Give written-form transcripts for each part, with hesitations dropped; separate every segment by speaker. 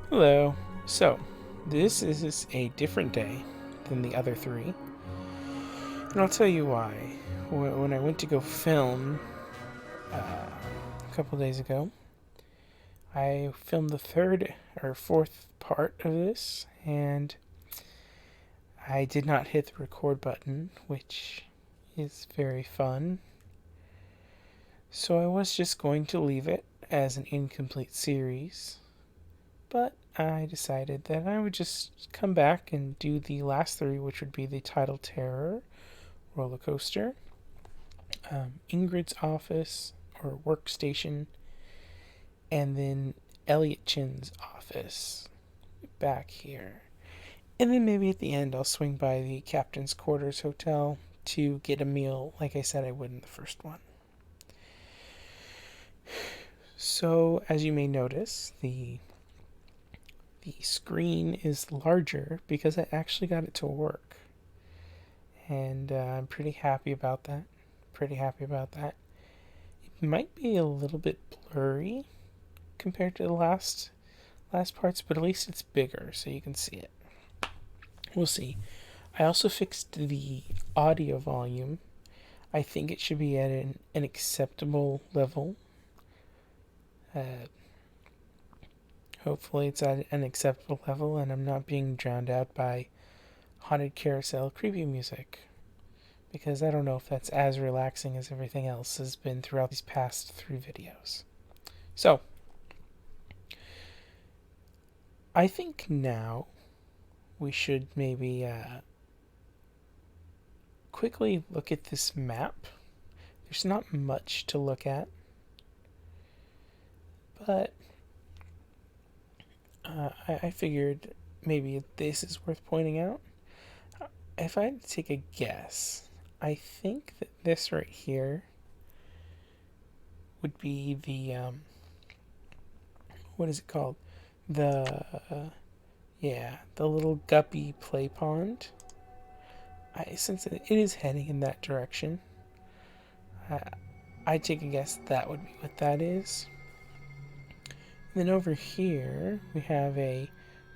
Speaker 1: Hello. So, this is a different day than the other three, and I'll tell you why. When I went to go film a couple days ago, I filmed the third or fourth part of this, and I did not hit the record button, which is very fun. So I was just going to leave it as an incomplete series, but I decided that I would just come back and do the last three, which would be the Title Terror roller coaster, Ingrid's office or workstation, and then Elliot Chin's office back here. And then maybe at the end I'll swing by the Captain's Quarters Hotel to get a meal like I said I would in the first one. So, as you may notice, the screen is larger because I actually got it to work. And I'm pretty happy about that. It might be a little bit blurry compared to the last parts, but at least it's bigger so you can see it. We'll see. I also fixed the audio volume. I think it should be at an acceptable level. Hopefully it's at an acceptable level and I'm not being drowned out by Haunted Carousel creepy music. Because I don't know if that's as relaxing as everything else has been throughout these past 3 videos. So, I think now we should maybe quickly look at this map. There's not much to look at, but I figured maybe this is worth pointing out. If I had to take a guess, I think that this right here would be the what is it called? The the little guppy play pond. Since it is heading in that direction, I take a guess that would be what that is. And then over here we have a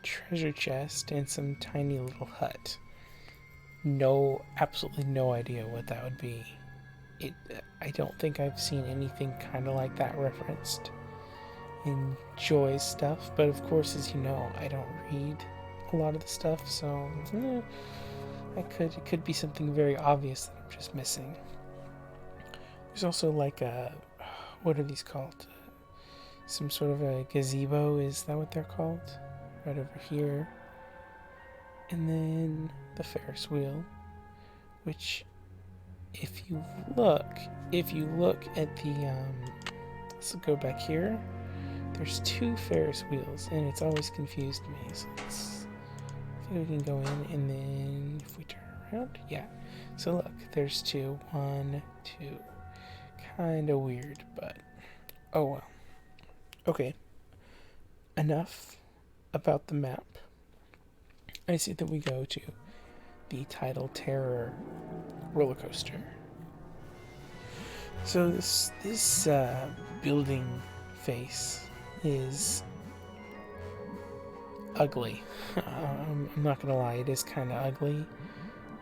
Speaker 1: treasure chest and some tiny little hut. Absolutely no idea what that would be. I don't think I've seen anything kind of like that referenced in Joy's stuff, but of course, as you know, I don't read a lot of the stuff, so it could be something very obvious that I'm just missing. There's also like what are these called? Some sort of a gazebo, is that what they're called? Right over here. And then the Ferris wheel, which if you look at the let's go back here. There's 2 Ferris wheels and it's always confused me. So I think we can go in and then if we turn around, yeah. So look, there's 2. 1, 2. Kinda weird, but oh well. Okay. Enough about the map. I see that we go to the Title Terror roller coaster. So this building face is ugly. I'm not gonna lie, it is kind of ugly.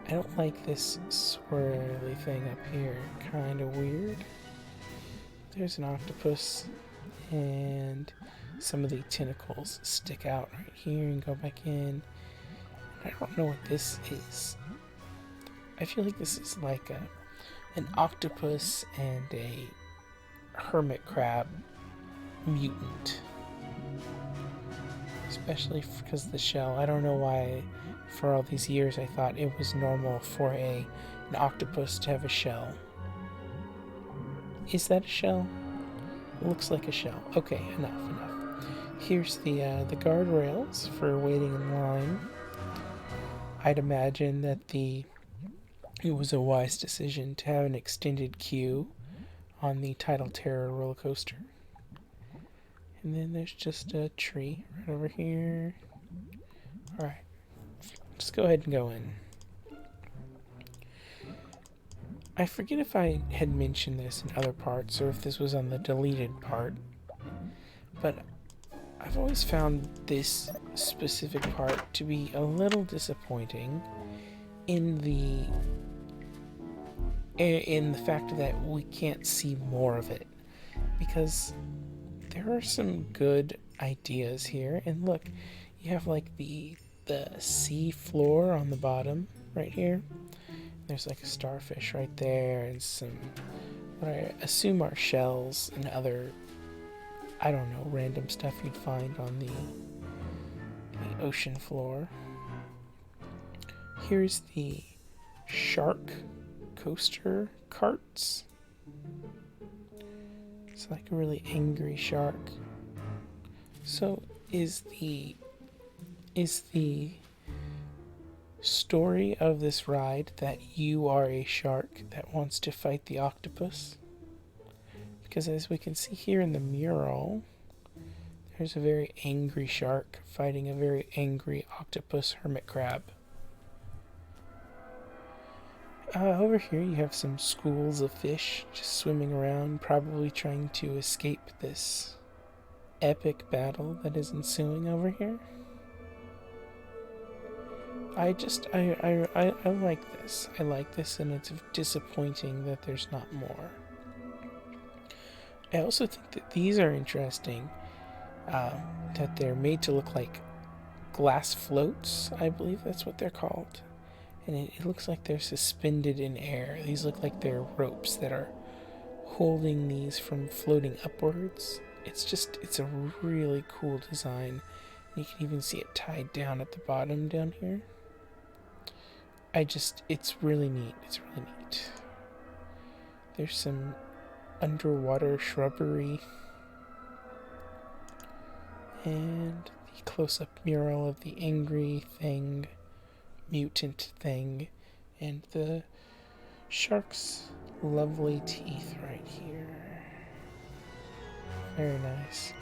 Speaker 1: I don't like this swirly thing up here. Kind of weird. There's an octopus, and some of the tentacles stick out right here and go back in. I don't know what this is. I feel like this is like an octopus and a hermit crab mutant. Especially because of the shell. I don't know why for all these years I thought it was normal for an octopus to have a shell. Is that a shell? It looks like a shell. Okay, enough. Here's the guardrails for waiting in line. I'd imagine that it was a wise decision to have an extended queue on the Title Terror roller coaster. And then there's just a tree right over here. Alright, let's go ahead and go in. I forget if I had mentioned this in other parts or if this was on the deleted part, but I've always found this specific part to be a little disappointing in the fact that we can't see more of it, because there are some good ideas here. And look, you have like the sea floor on the bottom right here. There's like a starfish right there, and some what I assume are shells and other, I don't know, random stuff you'd find on the ocean floor. Here's the shark coaster carts. It's like a really angry shark. So is the story of this ride that you are a shark that wants to fight the octopus? Because as we can see here in the mural, there's a very angry shark fighting a very angry octopus hermit crab. Over here you have some schools of fish just swimming around, probably trying to escape this epic battle that is ensuing over here. I like this. I like this, and it's disappointing that there's not more. I also think that these are interesting, that they're made to look like glass floats. I believe that's what they're called. And it looks like they're suspended in air. These look like they're ropes that are holding these from floating upwards. It's a really cool design. You can even see it tied down at the bottom down here. It's really neat. It's really neat. There's some underwater shrubbery. And the close-up mural of the angry thing, mutant thing, and the shark's lovely teeth right here. Very nice.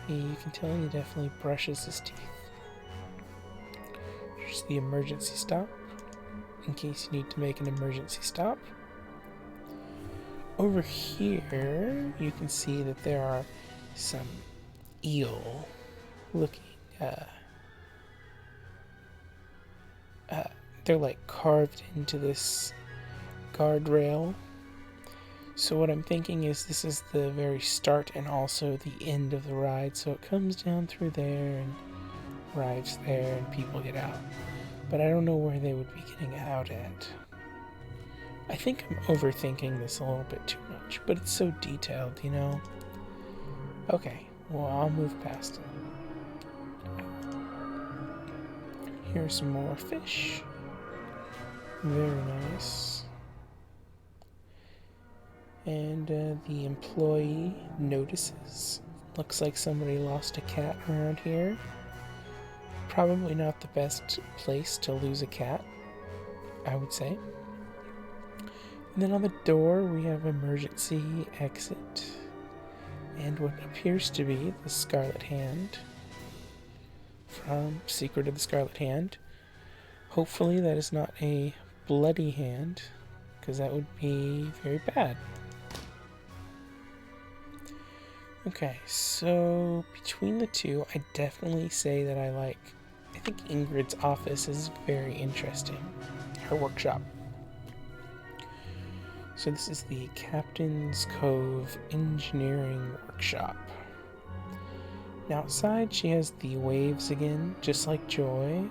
Speaker 1: You can tell he definitely brushes his teeth. Here's the emergency stop, in case you need to make an emergency stop. Over here, you can see that there are some eel looking, they're like carved into this guardrail. So what I'm thinking is this is the very start and also the end of the ride. So it comes down through there and arrives there and people get out. But I don't know where they would be getting out at. I think I'm overthinking this a little bit too much, but it's so detailed, you know? Okay, well, I'll move past it. Here's some more fish. Very nice. And the employee notices. Looks like somebody lost a cat around here. Probably not the best place to lose a cat, I would say. And then on the door we have emergency exit. And what appears to be the Scarlet Hand from Secret of the Scarlet Hand. Hopefully that is not a bloody hand, because that would be very bad. Okay, so between the two, I definitely say that I think Ingrid's office is very interesting. Her workshop. So this is the Captain's Cove Engineering Workshop. Now outside she has the waves again, just like Joy.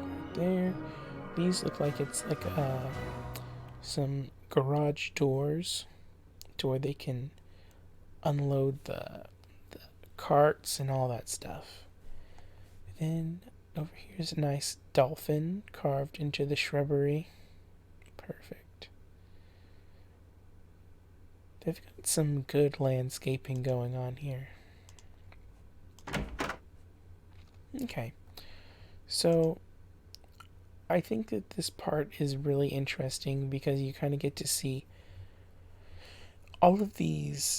Speaker 1: Right there. These look like it's like some garage doors to where they can unload the carts and all that stuff. Then over here's a nice dolphin carved into the shrubbery. Perfect. They've got some good landscaping going on here. Okay, so I think that this part is really interesting because you kind of get to see all of the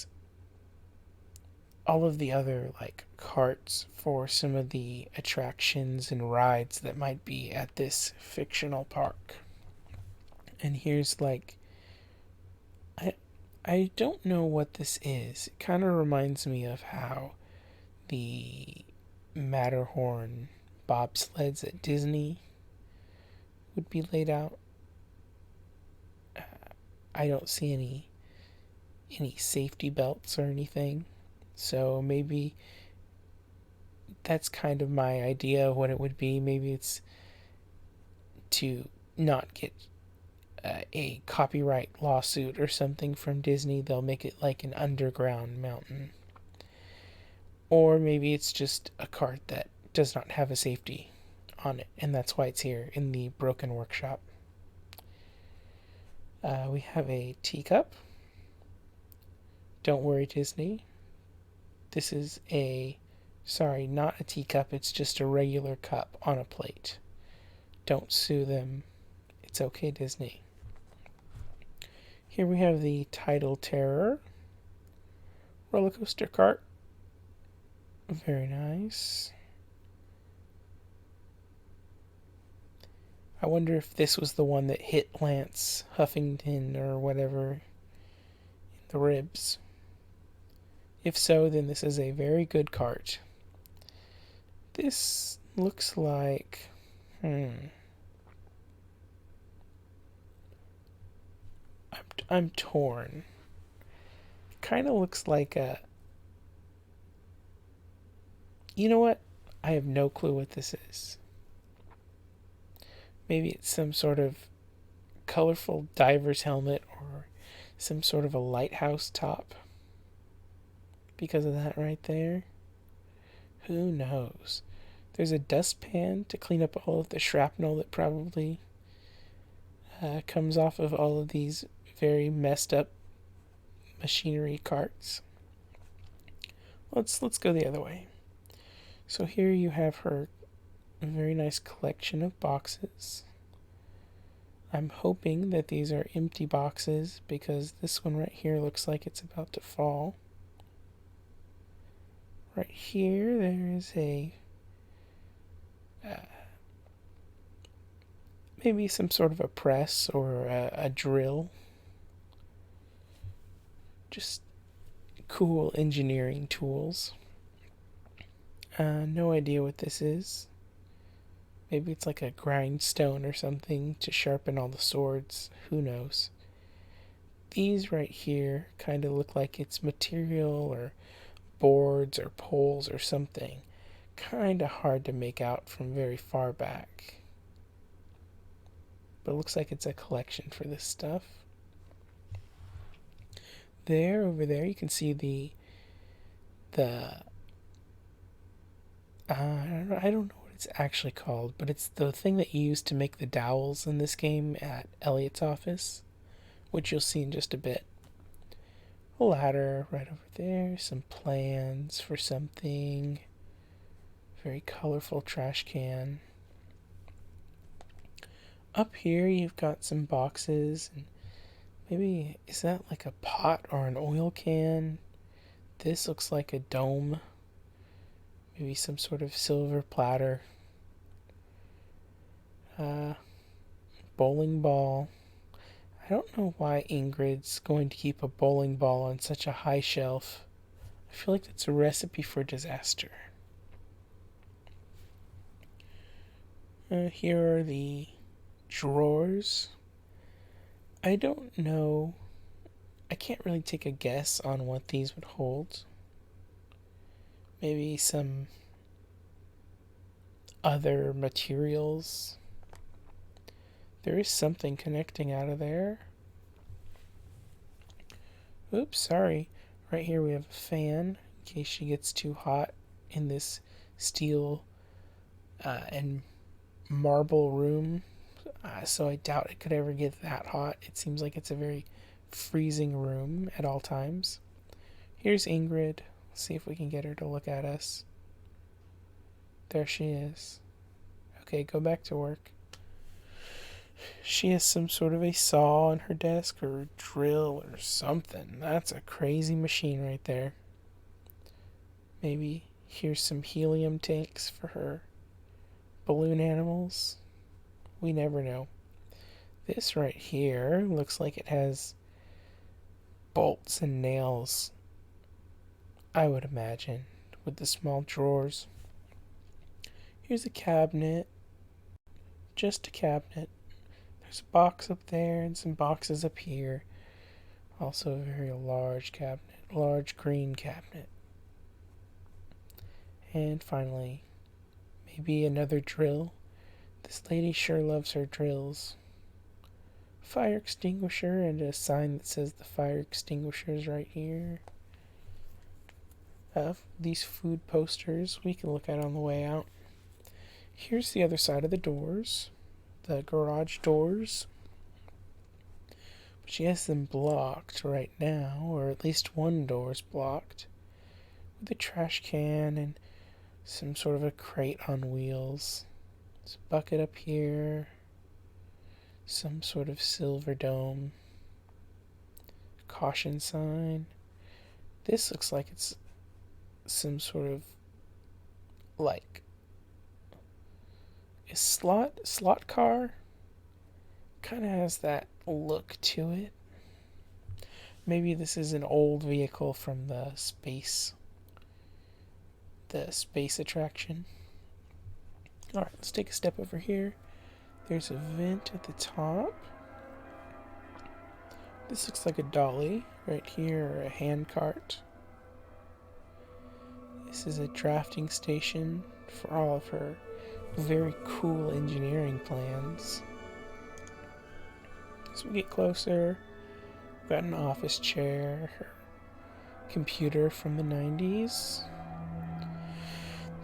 Speaker 1: other like carts for some of the attractions and rides that might be at this fictional park. And here's like I don't know what this is. It kind of reminds me of how the Matterhorn bobsleds at Disney would be laid out. I don't see any safety belts or anything. So maybe that's kind of my idea of what it would be. Maybe it's to not get a copyright lawsuit or something from Disney. They'll make it like an underground mountain. Or maybe it's just a cart that does not have a safety on it, and that's why it's here in the broken workshop. We have a teacup. Don't worry, Disney. This is sorry, not a teacup, it's just a regular cup on a plate. Don't sue them. It's okay, Disney. Here we have the Tidal Terror roller coaster cart. Very nice. I wonder if this was the one that hit Lance Huffington or whatever in the ribs. If so, then this is a very good cart. This looks like... I'm torn. Kind of looks like a... You know what? I have no clue what this is. Maybe it's some sort of colorful diver's helmet or some sort of a lighthouse top. Because of that right there. Who knows? There's a dustpan to clean up all of the shrapnel that probably comes off of all of these very messed up machinery carts. Let's go the other way. So here you have her very nice collection of boxes. I'm hoping that these are empty boxes because this one right here looks like it's about to fall. Right here there is a maybe some sort of a press or a drill. Just cool engineering tools. No idea what this is. Maybe it's like a grindstone or something to sharpen all the swords. Who knows? These right here kind of look like it's material or boards or poles or something. Kind of hard to make out from very far back. But it looks like it's a collection for this stuff. Over there, you can see the I don't know what it's actually called, but it's the thing that you use to make the dowels in this game at Elliot's office, which you'll see in just a bit. A ladder right over there, some plans for something, very colorful trash can. Up here you've got some boxes, and maybe, is that like a pot or an oil can? This looks like a dome. Maybe some sort of silver platter. Bowling ball. I don't know why Ingrid's going to keep a bowling ball on such a high shelf. I feel like that's a recipe for disaster. Here are the drawers. I don't know. I can't really take a guess on what these would hold. Maybe some other materials. There is something connecting out of there. Oops, sorry. Right here we have a fan in case she gets too hot in this steel and marble room. So I doubt it could ever get that hot. It seems like it's a very freezing room at all times. Here's Ingrid. Let's see if we can get her to look at us. There she is. Okay, go back to work. She has some sort of a saw on her desk or a drill or something. That's a crazy machine right there. Maybe here's some helium tanks for her balloon animals. We never know. This right here looks like it has bolts and nails, I would imagine, with the small drawers. Here's a cabinet, just a cabinet. There's a box up there and some boxes up here. Also a very large cabinet, large green cabinet. And finally, maybe another drill. This lady sure loves her drills. Fire extinguisher and a sign that says the fire extinguisher is right here. These food posters we can look at on the way out. Here's the other side of the doors, the garage doors. But she has them blocked right now, or at least one door's blocked, with a trash can and some sort of a crate on wheels. There's a bucket up here, some sort of silver dome, caution sign. This looks like it's some sort of like a slot car. Kind of has that look to it. Maybe this is an old vehicle from the space attraction. Alright, let's take a step over here. There's a vent at the top. This looks like a dolly right here, or a hand cart. This is a drafting station for all of her very cool engineering plans. As we get closer, we've got an office chair, her computer from the 90s.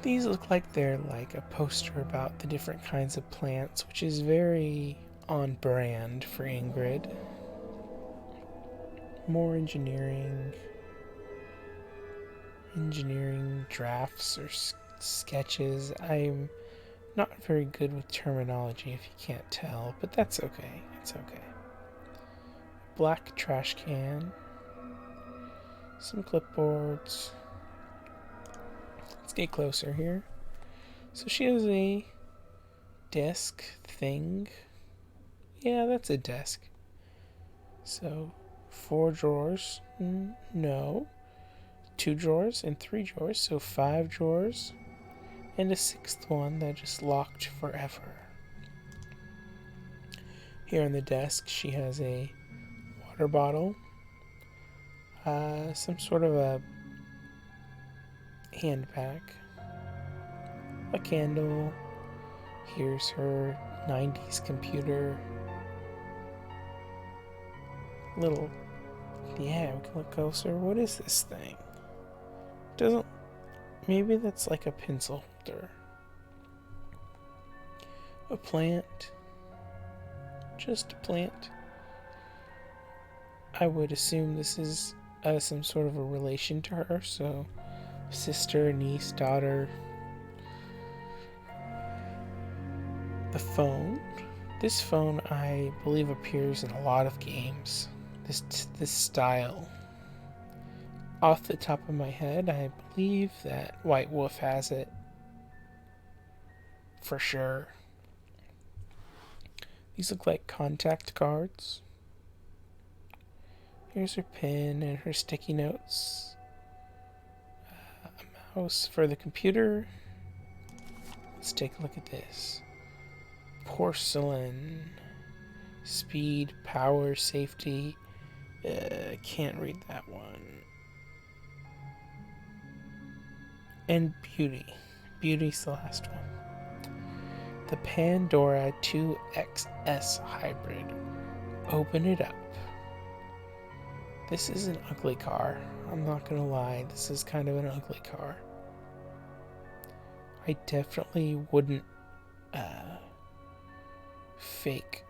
Speaker 1: These look like they're like a poster about the different kinds of plants, which is very on brand for Ingrid. More engineering drafts or sketches. I'm not very good with terminology if you can't tell, but that's okay. It's okay. Black trash can. Some clipboards. Let's get closer here. So she has a desk thing. Yeah, that's a desk. So 4 drawers. No. 2 drawers and 3 drawers. So 5 drawers. And a 6th one that just locked forever. Here on the desk, she has a water bottle. Some sort of a hand pack. A candle. Here's her 90s computer. Yeah, we can look closer. What is this thing? Maybe that's like a pencil holder. A plant. Just a plant. I would assume this is some sort of a relation to her, so sister, niece, daughter. The phone. This phone, I believe, appears in a lot of games. This style. Off the top of my head, I believe that White Wolf has it. For sure. These look like contact cards. Here's her pen and her sticky notes. A mouse for the computer. Let's take a look at this. Porcelain. Speed, power, safety. Can't read that one. And beauty. Beauty's the last one. The Pandora 2XS Hybrid. Open it up. This is an ugly car. I'm not gonna lie, this is kind of an ugly car. I definitely wouldn't fake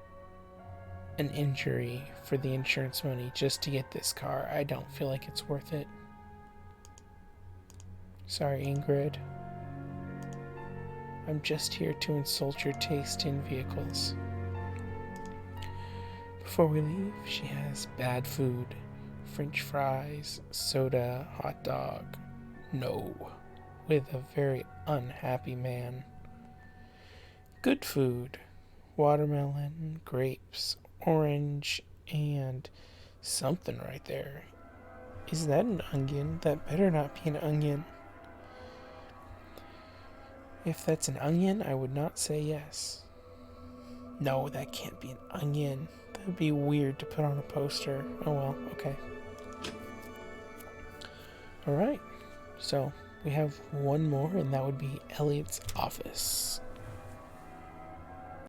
Speaker 1: an injury for the insurance money just to get this car. I don't feel like it's worth it. Sorry, Ingrid. I'm just here to insult your taste in vehicles. Before we leave, she has bad food. French fries, soda, hot dog. No. With a very unhappy man. Good food. Watermelon, grapes, orange, and something right there. Is that an onion? That better not be an onion. If that's an onion, I would not say yes. No, that can't be an onion. That would be weird to put on a poster. Oh well, okay. Alright, so we have one more, and that would be Elliot's office.